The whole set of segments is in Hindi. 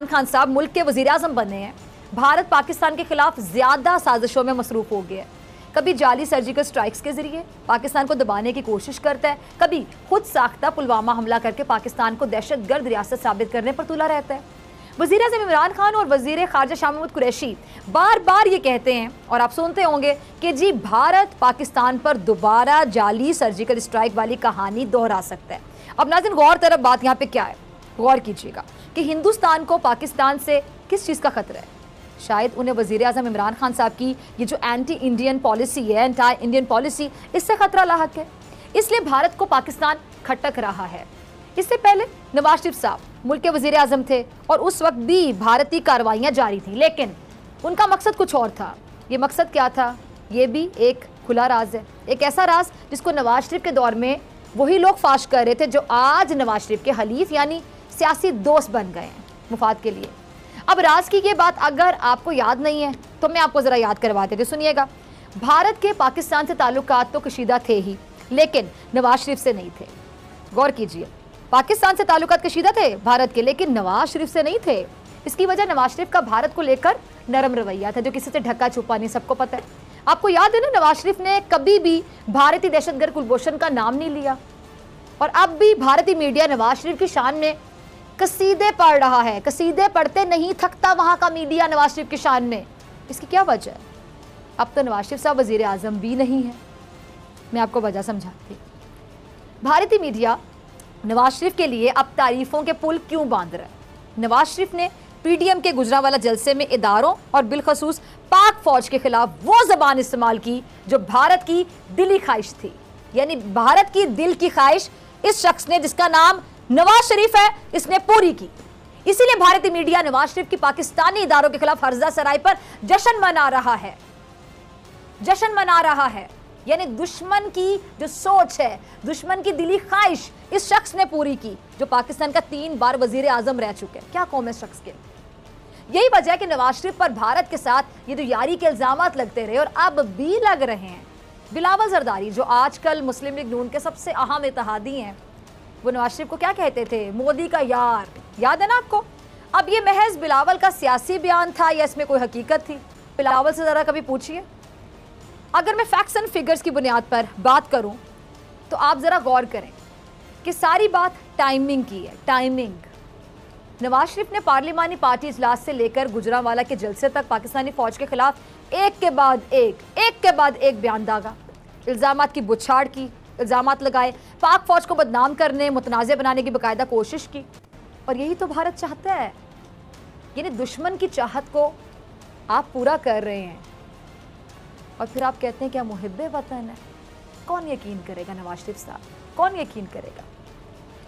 खान साहब मुल्क के वजीर आजम बने हैं, भारत पाकिस्तान के खिलाफ ज्यादा साजिशों में मसरूफ हो गया है। कभी जाली सर्जिकल स्ट्राइक्स के जरिए पाकिस्तान को दबाने की कोशिश करता है, कभी खुद साख्ता पुलवामा हमला करके पाकिस्तान को दहशतगर्द रियासत साबित करने पर तुला रहता है। वज़ीर आज़म इमरान खान और वज़ीर ख़ारजा शाह महमूद कुरैशी बार बार ये कहते हैं, और आप सुनते होंगे, कि जी भारत पाकिस्तान पर दोबारा जाली सर्जिकल स्ट्राइक वाली कहानी दोहरा सकता है। अब नाज़रीन गौर तरफ बात यहाँ पे क्या है, गौर कीजिएगा कि हिंदुस्तान को पाकिस्तान से किस चीज़ का खतरा है। शायद उन्हें वज़ीर आज़म इमरान खान साहब की ये जो एंटी इंडियन पॉलिसी है, एंटी इंडियन पॉलिसी, इससे खतरा लाहक है, इसलिए भारत को पाकिस्तान खटक रहा है। इससे पहले नवाज शरीफ साहब मुल्क के वज़ीर आज़म थे और उस वक्त भी भारतीय कार्रवाइयाँ जारी थी, लेकिन उनका मकसद कुछ और था। ये मकसद क्या था, ये भी एक खुला राज है, एक ऐसा राज जिसको नवाज शरीफ के दौर में वही लोग फाश कर रहे थे जो आज नवाज शरीफ के हलीफ यानी सियासी दोस्त बन गए हैं मुफाद के लिए। अब राज की ये बात अगर आपको याद नहीं है तो मैं आपको ज़रा याद करवा देती हूँ, सुनिएगा। भारत के पाकिस्तान से ताल्लुकात तो कशीदा थे ही, लेकिन नवाज शरीफ से नहीं थे। गौर कीजिए, पाकिस्तान से ताल्लुकात कशीदा थे भारत के, लेकिन नवाज शरीफ से नहीं थे। इसकी वजह नवाज शरीफ का भारत को लेकर नरम रवैया था, जो किसी से ढका छुपा नहीं, सबको पता है। आपको याद है ना, नवाज शरीफ ने कभी भी भारतीय दहशतगर्द कुलभूषण का नाम नहीं लिया, और अब भी भारतीय मीडिया नवाज शरीफ की शान में कसीदे पढ़ रहा है। कसीदे पढ़ते नहीं थकता वहाँ का मीडिया नवाज शरीफ की शान में। इसकी क्या वजह है? अब तो नवाज शरीफ साहब वज़ीर आज़म भी नहीं है। मैं आपको वजह समझाती। भारतीय मीडिया नवाज शरीफ के लिए अब तारीफों के पुल क्यों बांध रहा है? नवाज शरीफ ने पीडीएम के गुजरांवाला जलसे में इदारों और बिलखसूस पाक फौज के खिलाफ वो जबान इस्तेमाल की जो भारत की दिली ख्वाहिश थी, यानी भारत की दिल की ख्वाहिश इस शख्स ने, जिसका नाम नवाज शरीफ है, इसने पूरी की। इसीलिए भारतीय मीडिया नवाज शरीफ की पाकिस्तानी इदारों के खिलाफ हर्जा सराय पर जश्न मना रहा है। जश्न मना रहा है, यानी दुश्मन की जो सोच है, दुश्मन की दिली ख्वाहिश इस शख्स ने पूरी की, जो पाकिस्तान का 3 बार वजीर आजम रह चुके हैं। क्या कौम है इस शख्स के? यही वजह है कि नवाज शरीफ पर भारत के साथ ये जो यारी के इल्जामात लगते रहे और अब भी लग रहे हैं। बिलावल जरदारी, जो आजकल मुस्लिम लीग नून के सबसे अहम इत्तेहादी हैं, वो नवाज शरीफ को क्या कहते थे? मोदी का यार। याद है ना आपको? अब ये महज बिलावल का सियासी बयान था या इसमें कोई हकीकत थी? बिलावल से ज़रा कभी पूछिए। अगर मैं फैक्ट्स एंड फिगर्स की बुनियाद पर बात करूं तो आप ज़रा गौर करें कि सारी बात टाइमिंग की है। टाइमिंग। नवाज शरीफ ने पार्लिमानी पार्टी इजलास से लेकर गुजरांवाला के जलसे तक पाकिस्तानी फौज के खिलाफ एक के बाद एक बयान दागा, इल्ज़ामात की बुछाड़ की, इल्ज़ामात लगाए, पाक फौज को बदनाम करने, मुतनाज़ बनाने की बाकायदा कोशिश की। और यही तो भारत चाहता है, यानी दुश्मन की चाहत को आप पूरा कर रहे हैं और फिर आप कहते हैं कि हम मुहिब्बे वतन है। कौन यकीन करेगा नवाज शरीफ साहब, कौन यकीन करेगा?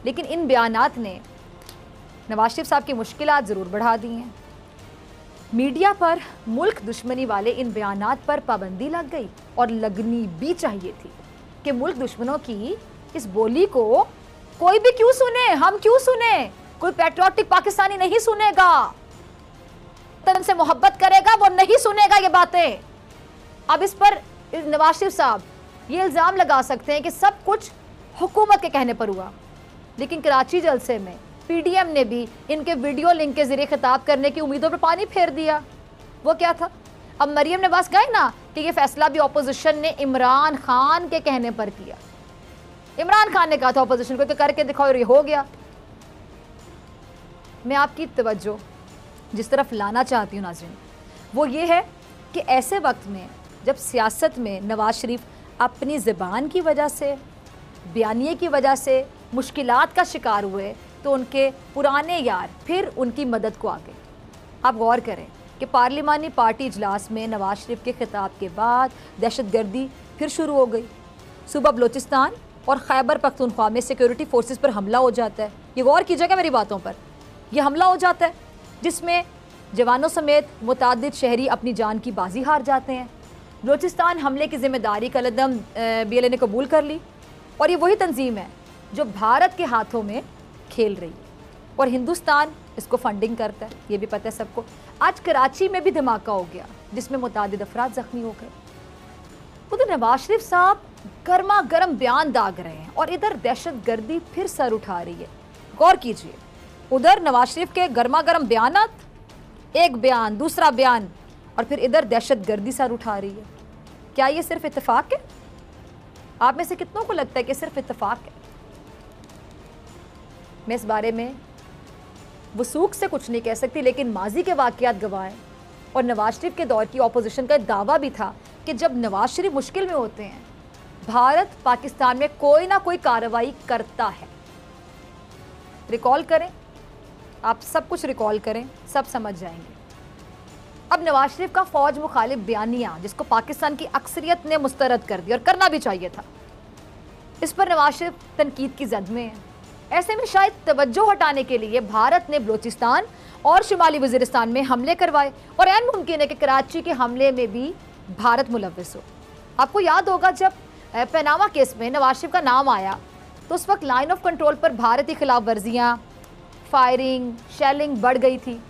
लेकिन इन बयानात ने नवाज शरीफ साहब की मुश्किलात ज़रूर बढ़ा दी हैं। मीडिया पर मुल्क दुश्मनी वाले इन बयानात पर पाबंदी लग गई, और लगनी भी चाहिए थी कि मुल्क दुश्मनों की इस बोली को कोई भी क्यों सुने, हम क्यों सुने? कोई पैट्रियोटिक पाकिस्तानी नहीं सुनेगा, वतन से मोहब्बत करेगा वो नहीं सुनेगा ये बातें। अब इस पर नवाज शरीफ साहब ये इल्ज़ाम लगा सकते हैं कि सब कुछ हुकूमत के कहने पर हुआ, लेकिन कराची जलसे में पीडीएम ने भी इनके वीडियो लिंक के जरिए खिताब करने की उम्मीदों पर पानी फेर दिया। वो क्या था? अब मरियम नवाज गए ना कि ये फैसला भी अपोजिशन ने इमरान खान के कहने पर किया। इमरान खान ने कहा था अपोजिशन को कि करके दिखाओ, और ये हो गया। मैं आपकी तवज्जो जिस तरफ लाना चाहती हूँ नाज़रीन, वो ये है कि ऐसे वक्त में जब सियासत में नवाज शरीफ अपनी ज़बान की वजह से, बयानिए की वजह से मुश्किलात का शिकार हुए, तो उनके पुराने यार फिर उनकी मदद को आ गए। आप गौर करें कि पार्लिमानी पार्टी इजलास में नवाज शरीफ के खिताब के बाद दहशतगर्दी फिर शुरू हो गई। सुबह बलोचिस्तान और खैबर पख्तूनख्वा में सिक्योरिटी फोर्सेस पर हमला हो जाता है। ये गौर कीजिएगा मेरी बातों पर। यह हमला हो जाता है जिसमें जवानों समेत मुतादिद शहरी अपनी जान की बाजी हार जाते हैं। बलोचिस्तान हमले की जिम्मेदारी कलदम BLA ने कबूल कर ली, और ये वही तंजीम है जो भारत के हाथों में खेल रही है, और हिंदुस्तान इसको फंडिंग करता है, ये भी पता है सबको। आज कराची में भी धमाका हो गया जिसमें मुतादिद अफराद जख्मी हो गए। उधर नवाज शरीफ साहब गर्मा गर्म बयान दाग रहे हैं और इधर दहशत गर्दी फिर सर उठा रही है। गौर कीजिए, उधर नवाज शरीफ के गर्मा गर्म बयानात, एक बयान दूसरा बयान, और फिर इधर दहशतगर्दी सर उठा रही है। क्या ये सिर्फ इत्तेफाक है? आप में से कितनों को लगता है कि सिर्फ इत्तेफाक है? मैं इस बारे में वसूख से कुछ नहीं कह सकती, लेकिन माजी के वाकयात गवाह हैं। और नवाज शरीफ के दौर की ऑपोजिशन का दावा भी था कि जब नवाज शरीफ मुश्किल में होते हैं, भारत पाकिस्तान में कोई ना कोई कार्रवाई करता है। रिकॉल करें, आप सब कुछ रिकॉल करें, सब समझ जाएंगे। अब नवाज शरीफ का फौज मुखालिफ बयानिया, जिसको पाकिस्तान की अक्सरियत ने मुस्तरद कर दिया और करना भी चाहिए था, इस पर नवाज शरीफ तनकीद की जद में है। ऐसे में शायद तवज्जो हटाने के लिए भारत ने बलूचिस्तान और शुमाली वजीरिस्तान में हमले करवाए, और ऐन मुमकिन है कि कराची के हमले में भी भारत मुलव्विस हो। आपको याद होगा जब पनामा केस में नवाज शरीफ का नाम आया तो उस वक्त लाइन ऑफ कंट्रोल पर भारत की खिलाफ वर्जियाँ, फायरिंग, शेलिंग बढ़ गई थी।